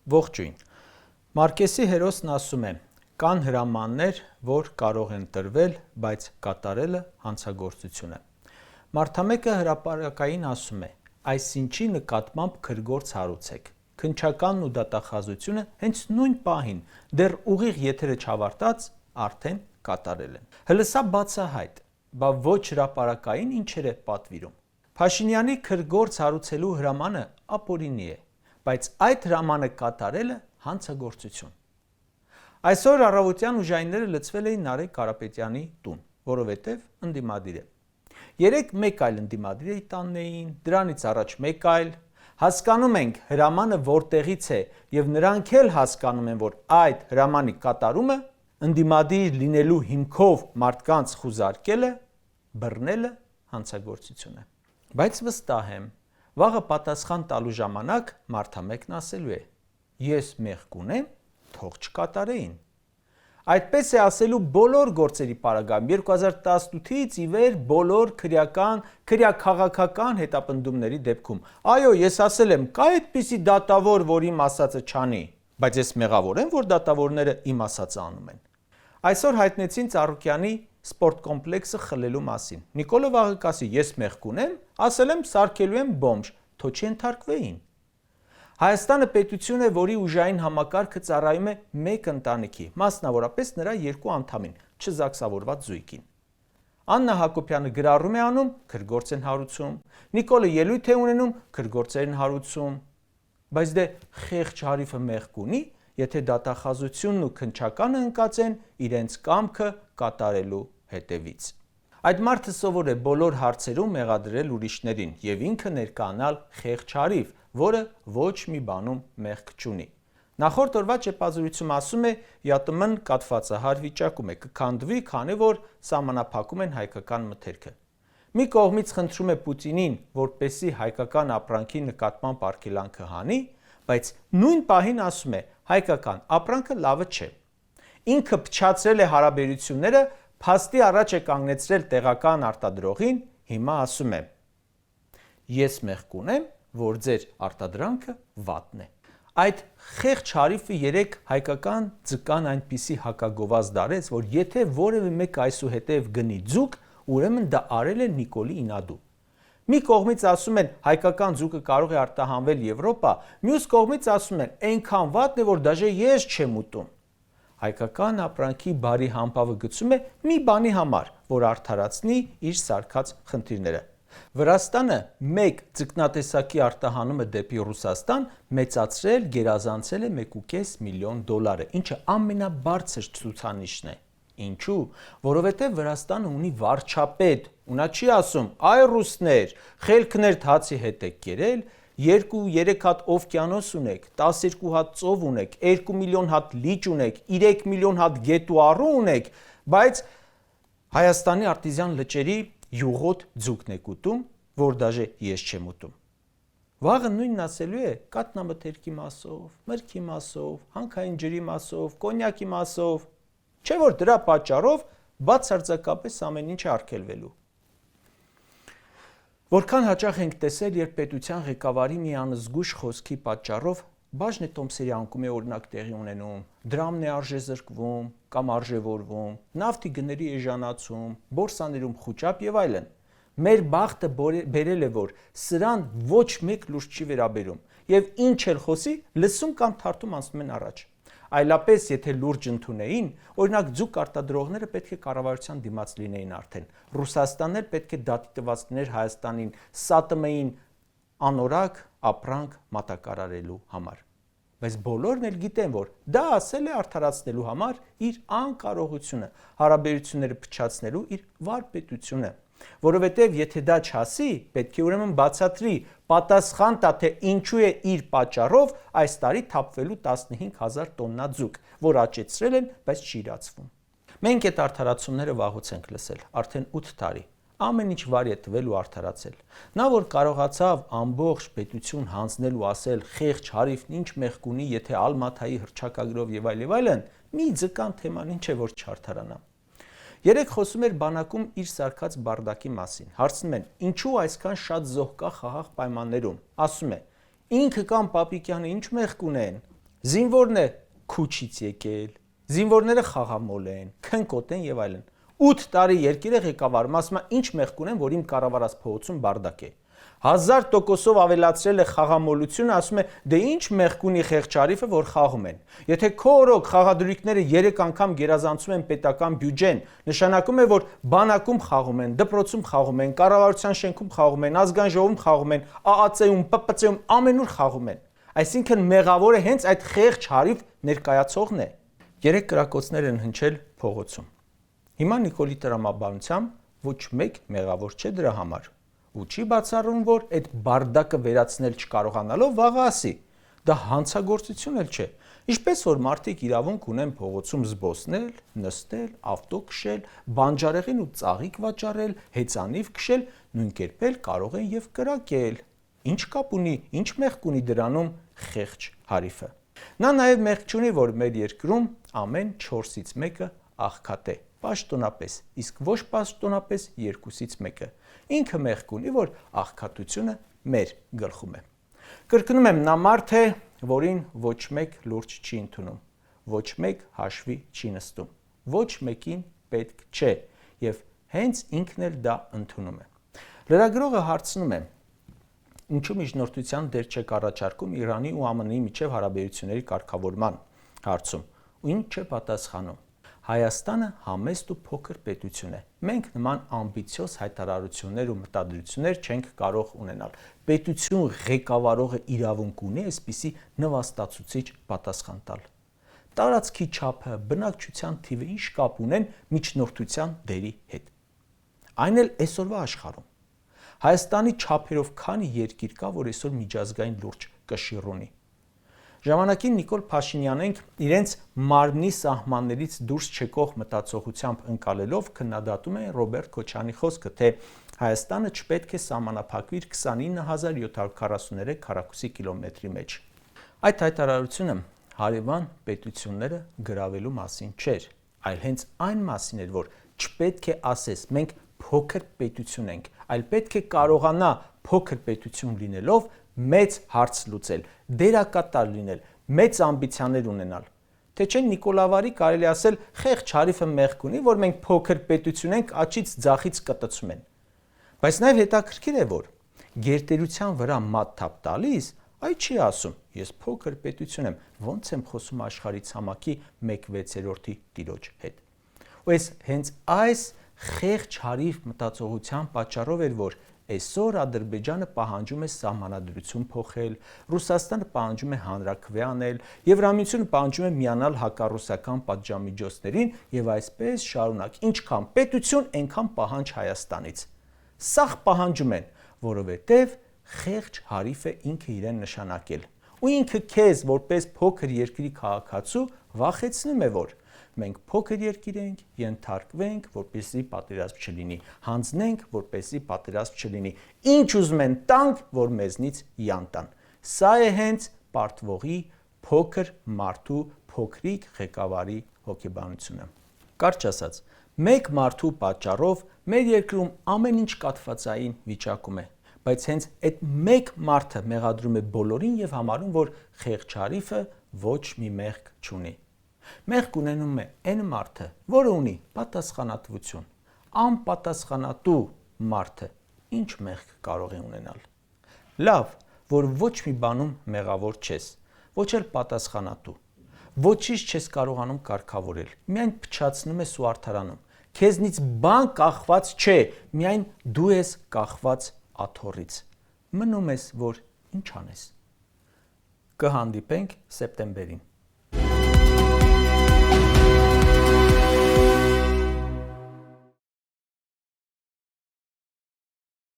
Ողջույն։ Մարկեսի հերոսն ասում է. կան հրամաններ, որ կարող են տրվել, բայց կատարելը հանցագործություն է։ Մարդամեկը հրապարակային ասում է. այսինչի նկատմամբ քրգործ հարուցեք։ Քննչականն ու դատախազությունը հենց նույն պահին, դեռ ուղիղ եթերը չավարտած, արդեն կատարել են։ Հլսա բացահայտ, բա ոչ հրապարակային ինչեր է պատվիրում։ Փաշինյանի քրգործ հարուցելու հրամանը ապօրինի է, բայց այդ հրամանը կատարելը հանցագործություն։ Այսօր առավոտյան ուժայինները լցվել էին Նարեկ Կարապետյանի տուն, որովհետև ընդդիմադիր է։ Երեկ մեկ այլ ընդդիմադիր էի տանն էին, դրանից առաջ մեկ այլ։ Հասկանում ենք հրամանը որտեղից է եւ նրանք էլ հասկանում են, որ այդ հրամանի կատարումը ընդդիմադիր լինելու հիմքով մարդկանց խուզարկելը, բռնելը հանցագործություն է։ Բայց վստահ եմ, վաղը պատասխան տալու ժամանակ մարդամեկն ասելու է. ես մեղք ունեմ, թող չկատարեին։ Այդպես է ասելու բոլոր գործերի պարագայում 2018-ից ի վեր բոլոր քրեաքաղաքական հետապնդումների դեպքում։ Այո, ես ասել եմ, կա այդպիսի դատավոր, որ իմ ասածը չանի, բայց ես մեղավոր եմ, որ դատավորները իմ ասածը անում են։ Այսօր հայտնեցին Ծառուկյանի սպորտ կոմպլեքսը խլելու մասին։ Նիկոլը վաղը կասի, ես մեղք ունեմ, ասել եմ սարքելու եմ բոմբ, թո չենթարկվեին։ Հայաստանը պետություն է, որի ուժային համակարգը ծառայում է մեկ ընտանիքի, մասնավորապես նրա երկու անդամին, չզաքսավորված զույգին։ Աննա Հակոբյանը գրառում է անում, քրգործ են հարուցում, Նիկոլը ելույթ է ունենում, քրգործեր են հարուցում։ Բայց դե խեղճ հարիվը մեղք ունի, եթե դատախազությունն ու քննչականը ընկած են իրենց կամքը կատարելու հետևից։ Այդ մարդը սովոր է բոլոր հարցերում մեղադրել ուրիշներին եւ ինքը ներկայանալ խեղճ հարիվ, որը ոչ մի բանում մեղք չունի։ Նախորդ օրվա ճեպազրույցում ասում է ԵԱՏՄ-ն կաթվածահար վիճակում է, կքանդվի, քանի որ սահմանափակում են հայկական մթերքը։ Մի կողմից խնդրում է Պուտինին, որպեսզի հայկական ապրանքի նկատմամբ արգելանքը հանի, բայց նույն պահին ասում է հայկական ապրանքը լավը չէ։ Ինքը փչացրել է հարաբերությունները, փաստի առաջ է կանգնեցրել տեղական արտադրողին, հիմա ասում է. ես մեղք ունեմ, որ ձեր արտադրանքը վատն է։ Այդ խեղճ հարիվը երեք հայկական ձկան այնպիսի հակագովազ դարեց, որ եթե որևէ մեկ այսուհետև գնի ձուկ, ուրեմն դա արել է Նիկոլի ինադու։ Մի կողմից ասում են հայկական ձուկը կարող է արտահանվել Եվրոպա, մյուս կողմից ասում են այնքան վատն է, որ դաժե ես չեմ ուտում։ Հայկական ապրանքի բարի համբավը գցում է մի բանի համար, որ արդարացնի իր սարքած խնդիրները։ Վրաստանը մեկ ձկնատեսակի արտահանումը դեպի Ռուսաստան մեծացրել, գերազանցել է 1.5 միլիոն դոլարը, ինչը ամենաբարձր ցուցանիշն է։ Ինչու՞, որովհետև Վրաստանը ունի վարչապետ, ու նա չի ասում, այ ռուսներ, խելքներ հացի հետ եք կերել, 2-3 հատ օվկիանոս ունեք, 12 հատ ծով ունեք, 2 միլիոն հատ լիճ ունեք, 3 միլիոն հատ գետ ու առու ունեք, բայց Հայաստանի արտիզյան լճերի յուղոտ ձուկն եք ուտում, որ դաժե ես չեմ ուտում։ Վաղը նույնն ասելու է կաթնամթերքի մասով, մրգի մասով, հանքային ջրի մասով, կոնյակի մասով, չէ որ դրա պատճառով բացարձակապես ամեն ինչ է արգելվելու։ Որքան հաճախ ենք տեսել, երբ պետության ղեկավարի մի անզգույշ խոսքի պատճառով բաժնե տոմսերի անկում է օրինակ տեղի ունենում, դրամն է արժեզրկվում կամ արժևորվում, նավթի գների էժանացում, բորսաներում խուճապ եւ այլն։ Մեր բախտը բերել է, որ սրան ոչ մեկ լուրջ չի վերաբերում եւ ինչ էլ խոսի, լսում կամ թարթում անցնում են առաջ։ Այլապես, եթե լուրջ ընդունեին, օրինակ ձուկ արտադրողները պետք է կառավարության դիմաց լինեին արդեն։ Ռուսաստանն էլ պետք է դատի տված լիներ Հայաստանին ՍԱՏՄ-ին անորակ ապրանք մատակարարելու համար։ Բայց բոլորն էլ գիտեն, որ դա ասել է արդարացնելու համար իր անկարողությունը, հարաբերությունները փչացնելու իր վարպետությունը։ Որովհետև եթե դա չասի, պետք է ուրեմն բացատրի, պատասխան տա, թե ինչու է իր պատճառով այս տարի թափվելու 15,000 տոննա ձուկ, որ աճեցրել են, բայց չի իրացվում։ Մենք այդ արդարացումները վաղուց ենք լսել, արդեն 8 տարի։ Ամեն ինչ վար է տվել ու արդարացել։ Նա որ կարողացավ ամբողջ պետություն հանձնել ու ասել խեղճ հարիվն ինչ մեղք ունի, եթե Ալմաթայի հռչակագրով եւ այլն, մի ձկան թեման ինչ է որ չարդարանա։ Երեք խոսում էր բանակում իր սարքած բարդակի մասին։ Հարցնում են, ինչու այսքան շատ զոհ կա խաղաղ պայմաններում։ Ասում է, ինքը կամ Պապիկյանը ինչ մեղք ունեն։ Զինվորն է քուչից եկել, զինվորները խաղամոլ են, քնկոտ են եւ այլն։ 8 տարի երկիր է ղեկավարում, ասում է ինչ մեղք ունեմ, որ իմ կառավարած փողոցում բարդակ է։ 1000%-ով ավելացրել է խաղամոլությունը, ասում է դե ինչ մեղք ունի խեղճարիֆը, որ խաղում են։ Եթե քո օրոք խաղադրույքները 3 անգամ գերազանցում են պետական բյուջեն, նշանակում է, որ բանակում խաղում են, դպրոցում խաղում են, կառավարության շենքում խաղում են, ազգային ժողովում խաղում են, ԱԱՑ-ում, ՊՊՑ-ում ամենուր խաղում են։ Այսինքն մեղավորը հենց այդ խեղճ հարիվ ներկայացողն է։ 3 կրակոցներ են հնչել փողոցում։ Հիմա Նիկոլի տրամաբանությամբ ոչ մեկ մեղավոր չէ դրա համար։ Ու չի բացառում, որ այդ բարդակը վերացնել չկարողանալով վաղը ասի։ Դա հանցագործություն էլ չէ։ Ինչպես որ մարդիկ իրավունք ունեն փողոցում զբոսնել, նստել, ավտո քշել, բանջարեղեն ու ծաղիկ վաճառել, հեծանիվ քշել, նույն կերպ էլ կարող են եւ կրակել։ Ինչ կապ ունի, ինչ մեղք ունի դրանում խեղճ հարիվը։ Նա նաև մեղք չունի, որ մեր երկրում ամեն 4-ից 1-ը աղքատ է, պաշտոնապես, իսկ ոչ պաշտոնապես 2-ից 1-ը։ Ինքը մեղք ունի, որ աղքատությունը մեր գլխում է։ Կրկնում եմ, նա մարդ է, որին ոչ մեկ լուրջ չի ընդունում, ոչ մեկ հաշվի չի նստում, ոչ մեկին պետք չէ, եւ հենց ինքն էլ դա ընդունում է։ Լրագրողը հարցնում է. Ինչու միջնորդության դեր չեք առաջարկում Իրանի ու ԱՄՆ-ի միջև հարաբերությունների կարգավորման հարցում, ու ինչ է պատասխանում։ Հայաստանը համեստ ու փոքր պետություն է։ Մենք նման ամբիցիոզ հայտարարություններ ու մտադրություններ չենք կարող ունենալ։ Պետություն ղեկավարողը իրավունք ունի այսպիսի նվաստացուցիչ պատասխան տալ։ Տարածքի չափը, բնակչության թիվը ինչ կապ ունեն միջնորդության դերի հետ։ Այն էլ այսօրվա աշխարհում։ Հայաստանի չափերով քանի երկիր կա, որ այսօր միջազգային լուրջ կշիռ ունի։ Ժամանակին Նիկոլ Փաշինյանեն իրենց մարմնի սահմաններից դուրս չեկող մտածողությամբ ընկալելով քննադատում են Ռոբերտ Քոչարյանի խոսքը, թե Հայաստանը չպետք է սահմանափակվի 29743 քառակուսի կիլոմետրի մեջ։ Այդ հայտարարությունը հարևան պետությունները գրավելու մասին չէր, այլ հենց այն մասին էր, որ չպետք է ասես մենք փոքր պետություն ենք, այլ պետք է կարողանա փոքր պետություն լինելով մեծ հարց լուծել, դերակատար լինել, մեծ ամբիցիաներ ունենալ։ Թե չէ Նիկոլավարի կարելի ասել խեղճ հարիվը մեղք ունի, որ մենք փոքր պետություն ենք, աչից ձախից կտցում են։ Բայց նաև հետաքրքիր է, որ գերտերության վրա մատթափ տալիս, այ չի ասում, ես փոքր պետություն եմ, ոնց եմ խոսում աշխարհի ցամաքի 1/6-րդի տիրոջ հետ։ Ու հենց այս խեղճ հարիվ մտածողության պատճառով էր, որ այսօր Ադրբեջանը պահանջում է սահմանադրություն փոխել, Ռուսաստանը պահանջում է հանրաքվե անել, Եվրամիությունը պահանջում է միանալ հակառուսական պատժամիջոցներին եւ այսպես շարունակ։ Ինչքան պետություն, այնքան պահանջ Հայաստանից։ Սաղ պահանջում են, որովհետեւ խեղճ հարիվը ինքը իրեն նշանակել։ Ու ինքը քեզ որպես փոքր երկրի քաղաքացու վախեցնում է, որ մենք փոքր երկիր ենք, ենթարկվենք, որպեսզի պատերազմ չլինի, հանձնենք, որպեսզի պատերազմ չլինի, ինչ ուզում են տանք, որ մեզնից յանտան։ Սա է հենց պարտվողի փոքր մարդու փոքրիկ ղեկավարի հոգեբանությունը։ Կարճ ասած, մեկ մարդու պատճառով մեր երկրում ամեն ինչ կաթվածային վիճակում է, բայց հենց այդ մեկ մարդը մեղադրում է բոլորին եւ համարում, որ խեղճ հարիվը ոչ մի մեղք չունի։ Մեղք ունենում է այն մարդը, որը ունի պատասխանատվություն, անպատասխանատու մարդը ինչ մեղք կարող է ունենալ։ Լավ, որ ոչ մի բանում մեղավոր չես, ոչ էլ պատասխանատու, ոչինչ չես կարողանում կարգավորել, միայն փչացնում ես ու արդարանում, քեզնից բան կախված չէ, միայն դու ես կախված աթոռից, մնում ես, որ ինչ անես։ Կհանդիպենք սեպտեմբերին։